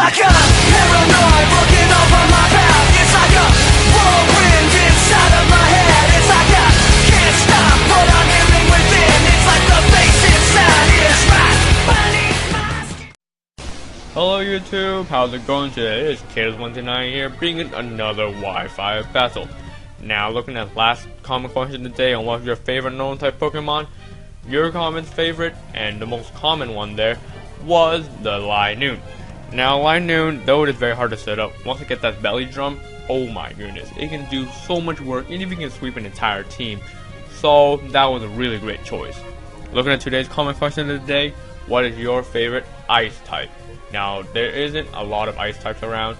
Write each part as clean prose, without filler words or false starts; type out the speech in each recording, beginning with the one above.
like a paranoid looking over my path. It's like a whirlwind inside of my head. It's like I can't stop what I'm hearing within. It's like the bass inside is right beneath my skin. Hello YouTube, how's it going today? It's KDUBZ here, bringing another Wi-Fi battle. Now, looking at last comment question today on what's your favorite known type Pokemon, your comment's favorite, and the most common one there, was the Linoon. Now, Linoon, though it is very hard to set up, once it gets that belly drum, oh my goodness, it can do so much work, and even can sweep an entire team. So, that was a really great choice. Looking at today's comment question of the day, what is your favorite ice type? Now, there isn't a lot of ice types around,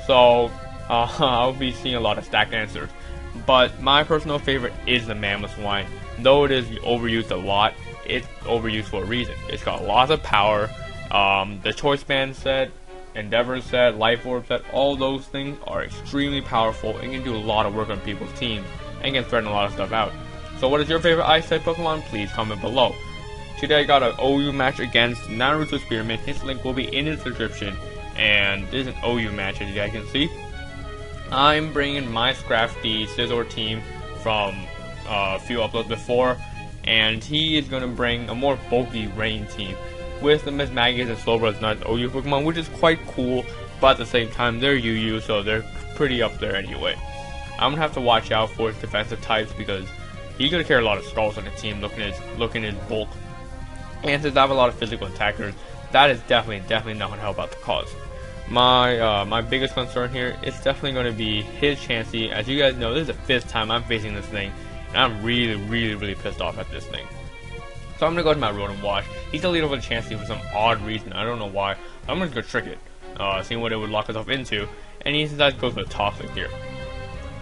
so I'll be seeing a lot of stacked answers. But my personal favorite is the Mamoswine. Though it is overused a lot, it's overused for a reason. It's got lots of power. The Choice Band set, Endeavor set, Life Orb set, all those things are extremely powerful and can do a lot of work on people's teams and can threaten a lot of stuff out. So what is your favorite ice type Pokemon? Please comment below. Today I got an OU match against Narutospearman. His link will be in the description, and this is an OU match as you guys can see. I'm bringing my Scrafty Scizor team from a few uploads before, and he is going to bring a more bulky rain team with the Miss Magius and Slowbro as not OU Pokemon, which is quite cool, but at the same time they're UU, so they're pretty up there anyway. I'm going to have to watch out for his defensive types because he's going to carry a lot of skulls on the team, looking at his bulk. And since I have a lot of physical attackers, that is definitely not going to help out the cause. My biggest concern here is definitely going to be his Chansey. As you guys know, this is the 5th time I'm facing this thing, and I'm really pissed off at this thing. So I'm going to go to my Rotom-Wash. He's the lead over the Chansey for some odd reason. I don't know why. I'm going to go trick it, seeing what it would lock itself into, and he decides to go for the Toxic here.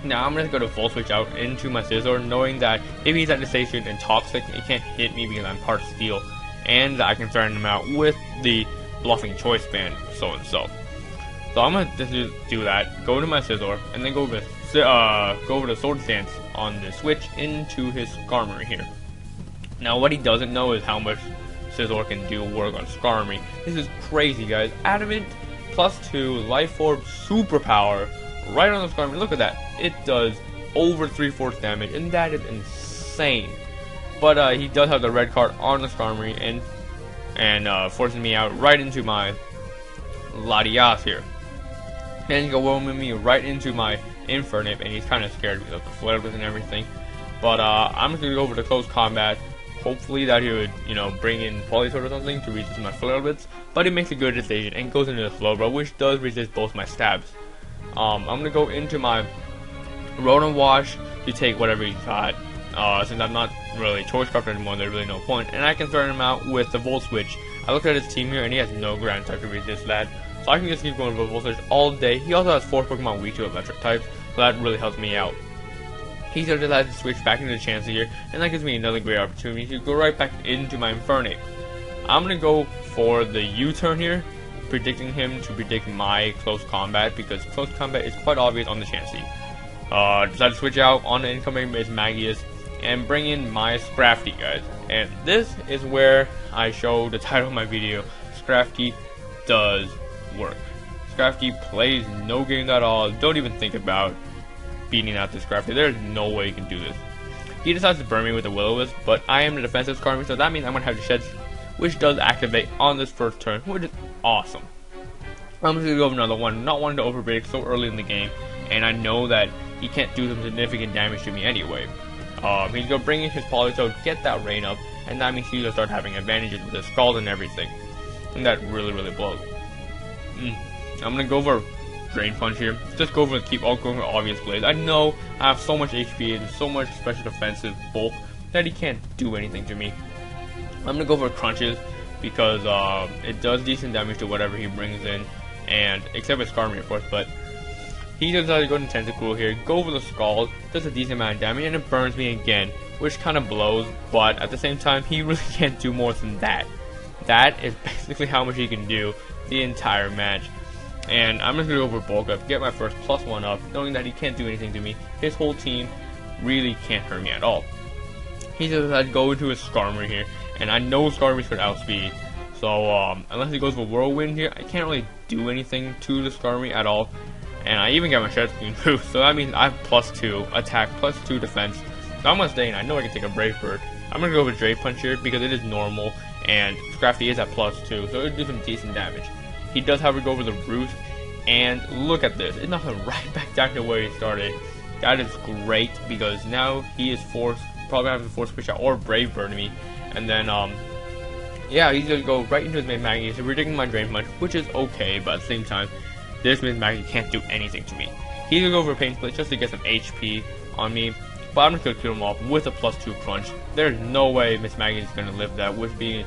Now I'm going to go to Full Switch out into my Scizor, knowing that if he's at the station and Toxic, it can't hit me because I'm part Steel, and I can threaten him out with the Bluffing Choice Band, so and so. So I'm going to do that, go to my Scizor, and then go over to Sword Dance on the switch into his Skarmory here. Now what he doesn't know is how much Scizor can do work on Skarmory. This is crazy, guys. Adamant +2 Life Orb Superpower right on the Skarmory. Look at that. It does over 3/4 damage, and that is insane. But he does have the red card on the Skarmory and forcing me out right into my Latias here. And he's going with me right into my Infernape, and he's kind of scared because of the flare-ups and everything. But I'm just going to go over to close combat. Hopefully that he would, bring in Politoed or something to resist my flare-ups. But he makes a good decision and goes into the Slowbro, which does resist both my stabs. I'm going to go into my Rotom-Wash to take whatever he's got. Since I'm not really Choice Scarf anymore, there's really no point. And I can threaten him out with the Volt Switch. I looked at his team here, and he has no ground type to resist that. So I can just keep going with Volt Switch all day. He also has 4 Pokemon weak to electric types, so that really helps me out. He just decides to switch back into the Chansey here, and that gives me another great opportunity to go right back into my Infernape. I'm going to go for the U-turn here, predicting him to predict my close combat, because close combat is quite obvious on the Chansey. Decide to switch out on the incoming Miss Magius, and bring in my Scrafty, guys. And this is where I show the title of my video, Scrafty does work. Scrafty plays no games at all. Don't even think about beating out this Scrafty. There's no way you can do this. He decides to burn me with the Will-O-Wisp, but I am the defensive Skarmory, so that means I'm going to have to shed, which does activate on this first turn, which is awesome. I'm just going to go with another one, not wanting to overbreak so early in the game, and I know that he can't do some significant damage to me anyway. He's going to bring in his Politoed, get that rain up, and that means he's going to start having advantages with his Scald and everything. And that really blows. I'm going to go for Drain Punch here. Just go for going for obvious Blaze. I know I have so much HP and so much special defensive bulk that he can't do anything to me. I'm going to go for Crunches because it does decent damage to whatever he brings in, and except with Skarmory of course, but he decided to go to Tentacool here, go for the Scald, does a decent amount of damage, and it burns me again, which kind of blows, but at the same time, he really can't do more than that. That is basically how much he can do the entire match. And I'm just going to go for Bulk Up, get my first +1 up, knowing that he can't do anything to me. His whole team really can't hurt me at all. He just decided to go into his Skarmory here, and I know Skarmory's going to outspeed, So unless he goes for Whirlwind here, I can't really do anything to the Scrafty at all. And I even get my Shed Screen boost, so that means I have +2 attack, +2 defense. So I'm gonna stay in. I know I can take a Brave Bird. I'm gonna go with Drain Punch here because it is normal, and Scrafty is at +2, so it'll do some decent damage. He does, however, go over the Roost, and look at this. It knocks him right back down to where he started. That is great because now he is probably having to force Switch Out or Brave Bird me, and then yeah, he's gonna go right into his main Maggie. So predicting my Drain Punch, which is okay, but at the same time, this main Maggie can't do anything to me. He's gonna go for Pain Split just to get some HP on me, but I'm just gonna kill him off with a +2 crunch. There's no way Miss Maggie is gonna live that with being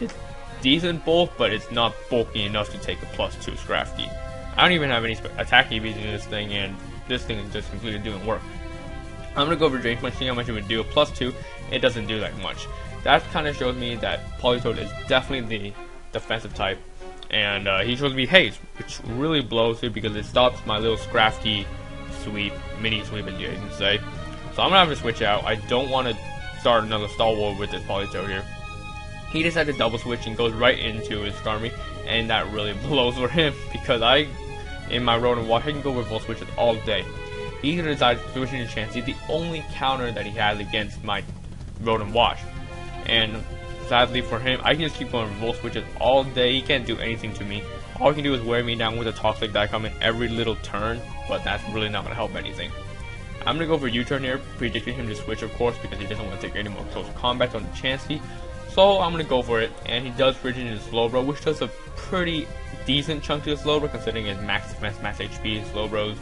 it's decent bulk, but it's not bulky enough to take a +2 Scrafty. I don't even have any attack EVs in this thing, and this thing is just completely doing work. I'm gonna go for Drain Punch, see how much it would do. A +2, it doesn't do that much. That kind of shows me that Politoed is definitely the defensive type, and he shows me Haze, which really blows it because it stops my little Scrafty sweep, mini sweep as you can say. So I'm gonna have to switch out. I don't want to start another Stalwart with this Politoed here. He decided to double switch and goes right into his Scrafty, and that really blows for him because in my Rotom-W, I can go with Volt Switches all day. He's gonna decide to switch into Chansey, the only counter that he has against my Rotom-W. And sadly for him, I can just keep going with Volt Switches all day. He can't do anything to me. All he can do is wear me down with a Toxic that I come in every little turn, but that's really not gonna help anything. I'm gonna go for U-turn here, predicting him to switch, of course, because he doesn't want to take any more close combat on the Chansey. So I'm gonna go for it, and he does switch into Slowbro, which does a pretty decent chunk to the Slowbro considering his max defense, max HP, Slowbros,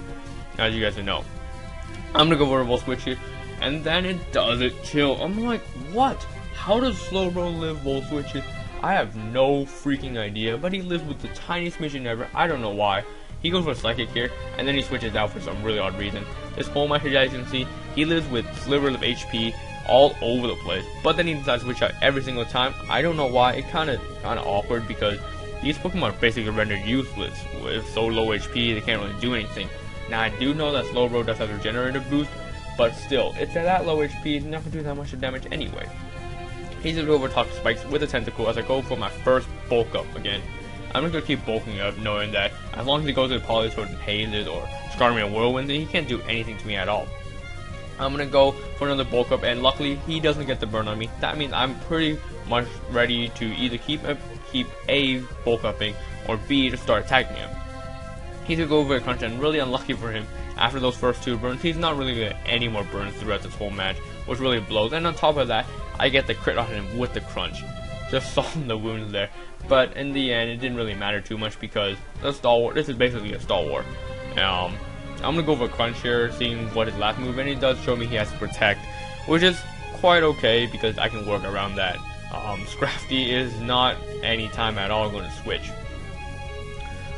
as you guys know. I'm gonna go for a Volt Switch here, and then it doesn't kill. I'm like, what? How does Slowbro live Volt Switches? I have no freaking idea, but he lives with the tiniest mission ever. I don't know why. He goes for Psychic here, and then he switches out for some really odd reason. This whole match, as you guys can see, he lives with slivers of HP all over the place, but then he decides to switch out every single time. I don't know why. It's kind of awkward because these Pokemon are basically rendered useless. With so low HP, they can't really do anything. Now, I do know that Slowbro does have a regenerative boost, but still, it's at that low HP, it's not going to do that much damage anyway. He's going to go over Toxic Spikes with a Tentacle as I go for my first bulk up again. I'm just going to keep bulking up, knowing that as long as he goes with Politoed and Hazes or Skarmory and Whirlwind, he can't do anything to me at all. I'm going to go for another bulk up, and luckily he doesn't get the burn on me. That means I'm pretty much ready to either keep A bulk upping or B to start attacking him. He's going to go over a crunch, and really unlucky for him, after those first 2 burns, he's not really going to get any more burns throughout this whole match, which really blows. And on top of that, I get the crit on him with the crunch. Just solving the wounds there. But in the end, it didn't really matter too much because the Stalwart, this is basically a Stalwart. I'm going to go for a crunch here, seeing what his last move, and it does show me he has to protect, which is quite okay because I can work around that. Scrafty is not any time at all going to switch.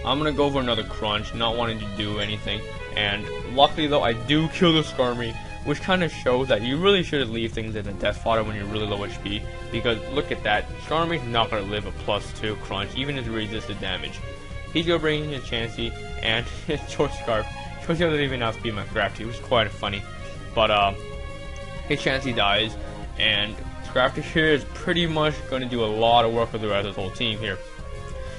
I'm going to go for another crunch, not wanting to do anything, and luckily though I do kill the Skarmory, which kind of shows that you really should leave things in a death fodder when you're really low HP, because look at that, Skarmory's not going to live a +2 crunch, even if he resisted damage. He's going to bring in his Chansey, and his Choice Scarf. Choice doesn't even outspeed my Scrafty, which is quite funny, but his Chansey dies, and Scrafty here is pretty much going to do a lot of work for the rest of this whole team here.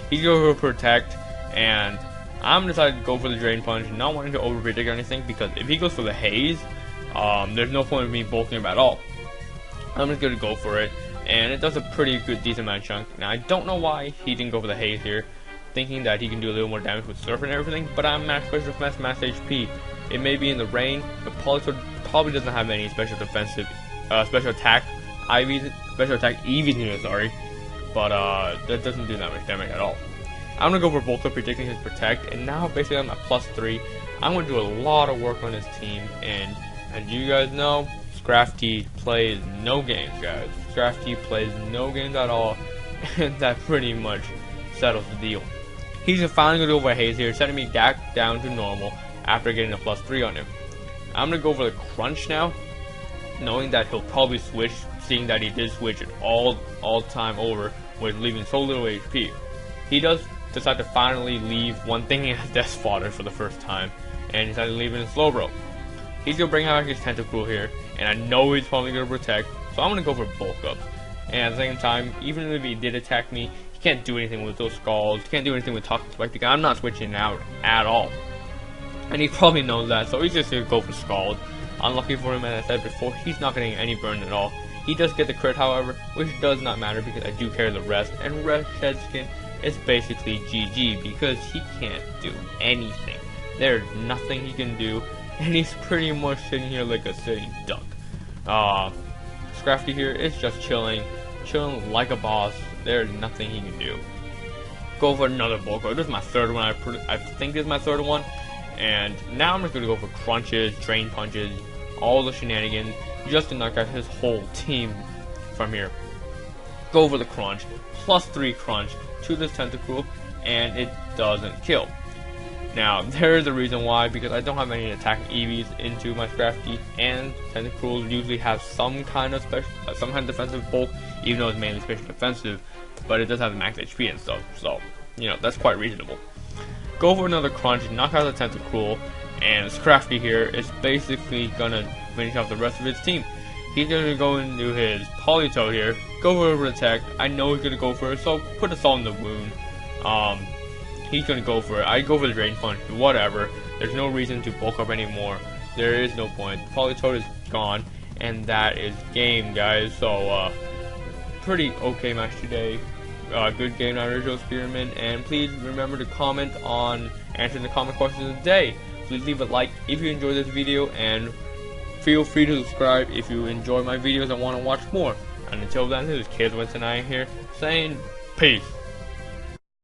He's going to protect, and I'm decided to go for the Drain Punch, not wanting to over predict or anything, because if he goes for the Haze, there's no point in me bulking him at all. I'm just going to go for it, and it does a pretty good, decent amount of chunk. Now, I don't know why he didn't go for the Haze here, thinking that he can do a little more damage with Surf and everything, but I'm max special defense, max HP. It may be in the rain, but Politoed probably doesn't have any special defensive, special attack IVs, special attack EVs here, sorry, but that doesn't do that much damage at all. I'm going to go for Bulk Up, predicting his Protect, and now basically I'm at +3. I'm going to do a lot of work on this team, and as you guys know, Scrafty plays no games, guys. Scrafty plays no games at all, and that pretty much settles the deal. He's finally going to go for Haze here, setting me back down to normal after getting a +3 on him. I'm going to go for the Crunch now, knowing that he'll probably switch, seeing that he did switch it all time over with leaving so little HP. He does decide to finally leave one thing as death fodder for the first time, and decided to leave it in Slowbro. He's going to bring out his Tentacle here, and I know he's probably going to protect, so I'm going to go for Bulk Up. And at the same time, even if he did attack me, He can't do anything with those Scalds. He can't do anything with Toxic Spike. I'm not switching out at all. And he probably knows that, so he's just going to go for Scald. Unlucky for him, as I said before, he's not getting any burn at all. He does get the crit, however, which does not matter because I do carry the rest. And Red Shedskin is basically GG because he can't do anything. There's nothing he can do, and he's pretty much sitting here like a sitting duck. Scrafty here is just chilling like a boss. There's nothing he can do. Go for another Bulk Up. This is my third one. I think this is my third one. And now I'm just going to go for crunches, drain punches, all the shenanigans, just to knock out his whole team from here. Go for the crunch, +3 crunch to this Tentacruel, and it doesn't kill. Now, there is a reason why, because I don't have any attack EVs into my Scrafty, and Tentacruel usually have some kind of defensive bulk, even though it's mainly special defensive, but it does have max HP and stuff, so, you know, that's quite reasonable. Go for another crunch, knock out the Tentacruel, and Scrafty here is basically gonna finish off the rest of his team. He's gonna go into his Politoed here, go for a protect. I know he's gonna go for it, so put a Salt in the Wound. He's gonna go for it. I go for the Drain Punch, whatever. There's no reason to bulk up anymore. There is no point. Politoed is gone, and that is game, guys. So, pretty okay match today. Good game, Narutospearman, and please remember to comment on answering the comment questions of the day. Please leave a like if you enjoyed this video, and feel free to subscribe if you enjoy my videos and want to watch more. And until then, this is KDUBZ here saying peace.